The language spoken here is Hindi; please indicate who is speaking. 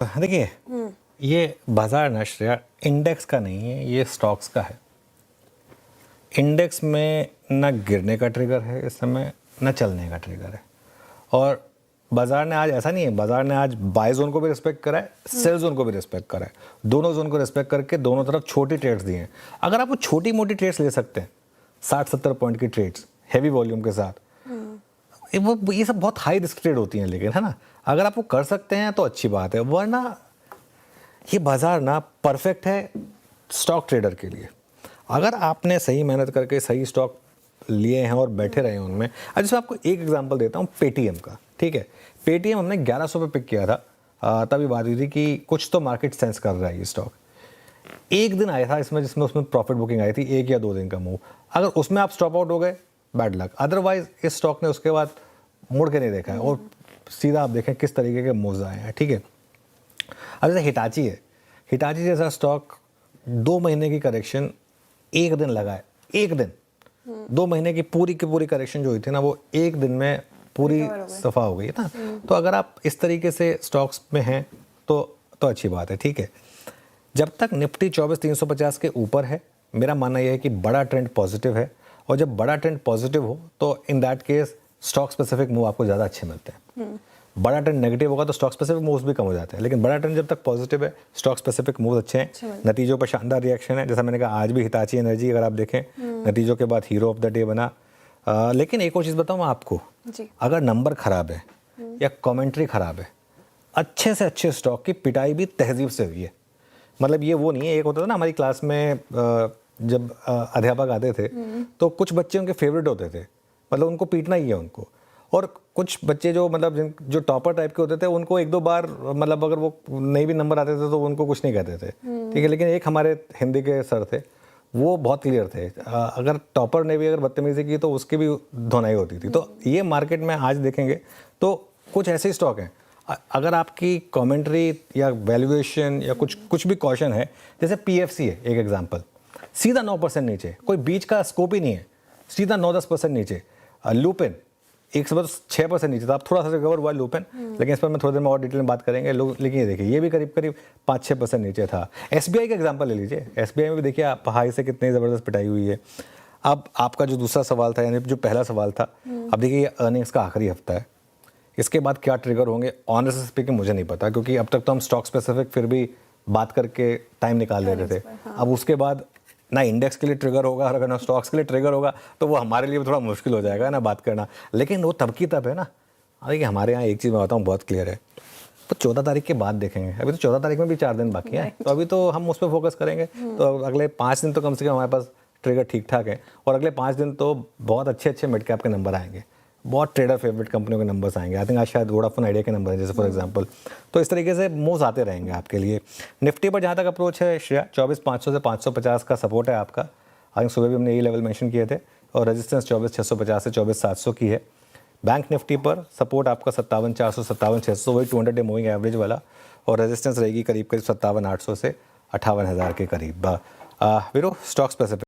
Speaker 1: देखिए, ये बाजार नश्र इंडेक्स का नहीं है, ये स्टॉक्स का है। इंडेक्स में ना गिरने का ट्रिगर है इस समय, ना चलने का ट्रिगर है। और बाजार ने आज ऐसा नहीं है, बाजार ने आज बाय जोन को भी रिस्पेक्ट करा है, सेल जोन को भी रिस्पेक्ट करा है। दोनों जोन को रिस्पेक्ट करके दोनों तरफ छोटी ट्रेड्स दी हैं। अगर आप वो छोटी मोटी ट्रेड्स ले सकते हैं, 60-70 पॉइंट की ट्रेड्स हैवी वॉल्यूम के साथ, ये सब बहुत हाई रिस्क ट्रेड होती हैं, लेकिन है ना, अगर आप वो कर सकते हैं तो अच्छी बात है। वरना ये बाजार ना परफेक्ट है स्टॉक ट्रेडर के लिए। अगर आपने सही मेहनत करके सही स्टॉक लिए हैं और बैठे रहे हैं उनमें। आज मैं आपको एक एग्जांपल देता हूँ पेटीएम का, ठीक है। पेटीएम हमने 1100 पे पिक किया था, तभी बात हुई थी कि कुछ तो मार्केट सेंस कर रहा है ये स्टॉक। एक दिन आया था इसमें जिसमें उसमें प्रॉफिट बुकिंग आई थी, 1 या 2 दिन का मूव। अगर उसमें आप स्टॉप आउट हो गए, बैड लक। अदरवाइज इस स्टॉक ने उसके बाद मुड़ के नहीं देखा है और सीधा आप देखें किस तरीके के मूव्स आए हैं, ठीक है। अब जैसे हिटाची है, हिटाची जैसा स्टॉक 2 महीने की करेक्शन एक दिन लगा है, एक दिन 2 महीने की पूरी करेक्शन जो हुई थी ना, वो एक दिन में पूरी सफा हो गई है ना। तो अगर आप इस तरीके से स्टॉक्स में हैं तो अच्छी बात है, ठीक है। जब तक निफ्टी 24,350 के ऊपर है, मेरा मानना यह है कि बड़ा ट्रेंड पॉजिटिव है। और जब बड़ा ट्रेंड पॉजिटिव हो तो in that case stock specific move आपको ज़्यादा अच्छे मिलते हैं। बड़ा ट्रेंड नेगेटिव होगा तो स्टॉक स्पेसिफिक मूव्स भी कम हो जाते हैं, लेकिन बड़ा ट्रेंड जब तक पॉजिटिव है, स्टॉक स्पेसिफिक मूव्स अच्छे हैं, नतीजों पर शानदार रिएक्शन है। जैसा मैंने कहा, आज भी हिताची एनर्जी अगर आप देखें, नतीजों के बाद हीरो ऑफ द डे बना। लेकिन एक और चीज़ बताऊँ आपको, अगर नंबर खराब है या कॉमेंट्री खराब है, अच्छे से अच्छे स्टॉक की पिटाई भी तहजीब से हुई है। मतलब ये वो नहीं है, एक होता था ना हमारी क्लास में जब अध्यापक आते थे तो कुछ बच्चे उनके फेवरेट होते थे, मतलब उनको पीटना ही है उनको। और कुछ बच्चे जो मतलब जो टॉपर टाइप के होते थे, उनको 1-2 बार मतलब अगर वो नहीं भी नंबर आते थे तो उनको कुछ नहीं कहते थे, ठीक है। लेकिन एक हमारे हिंदी के सर थे, वो बहुत क्लियर थे, अगर टॉपर ने भी अगर बदतमीजी की तो उसकी भी धुनाई होती थी। तो ये मार्केट में आज देखेंगे तो कुछ ऐसे स्टॉक हैं, अगर आपकी कमेंट्री या वैल्यूएशन या कुछ भी कॉशन है, जैसे पीएफसी है एक एग्जांपल, सीधा 9% नीचे, कोई बीच का स्कोप ही नहीं है, सीधा 9-10% नीचे। लुपिन एक से 6% नीचे था, अब थोड़ा सा रिकवर हुआ लुपिन, लेकिन इस पर मैं थोड़ी देर में और डिटेल में बात करेंगे। लेकिन ये देखिए, ये भी करीब 5-6% नीचे था। एसबीआई का एग्जांपल ले लीजिए, एसबीआई में भी देखिए आप हाई से कितनी ज़बरदस्त पिटाई हुई है। अब आपका जो दूसरा सवाल था, यानी जो पहला सवाल था, अब देखिए ये अर्निंग्स का आखिरी हफ्ता है, इसके बाद क्या ट्रिगर होंगे ऑनेस्टली स्पीकिंग मुझे नहीं पता, क्योंकि अब तक तो हम स्टॉक स्पेसिफिक फिर भी बात करके टाइम निकाल लेते थे। अब उसके बाद ना इंडेक्स के लिए ट्रिगर होगा और अगर ना स्टॉक्स के लिए ट्रिगर होगा तो वो हमारे लिए भी थोड़ा मुश्किल हो जाएगा ना बात करना। लेकिन वो तब की तब है ना। देखिए हमारे यहाँ एक चीज़ मैं बताऊँ बहुत क्लियर है, तो 14 तारीख के बाद देखेंगे। अभी तो 14 तारीख में भी 4 दिन बाकी हैं, तो अभी तो हम उस पर फोकस करेंगे। तो अगले 5 दिन तो कम से कम हमारे पास ट्रिगर ठीक ठाक है, और अगले 5 दिन तो बहुत अच्छे मिड कैप के नंबर आएंगे, बहुत ट्रेडर फेवरेट कंपनियों के नंबर्स आएंगे। आई थिंक आज शायद वोडाफोन आइडिया के नंबर है जैसे फॉर एग्जांपल। तो इस तरीके से मूव्स आते रहेंगे आपके लिए। निफ्टी पर जहाँ तक अप्रोच है श्रेया, 24,500 से 550 का सपोर्ट है आपका। आई थिंक सुबह भी हमने यही लेवल मेंशन किए थे, और रेजिस्टेंस 24,650 से 24,700 की है। बैंक निफ्टी पर सपोर्ट आपका 57,400 57,600, वही 200 डे मूविंग एवरेज वाला, और रेजिस्टेंस रहेगी करीब 57,800 से 58,000 के करीब। वीरो स्टॉक स्पेसिफिक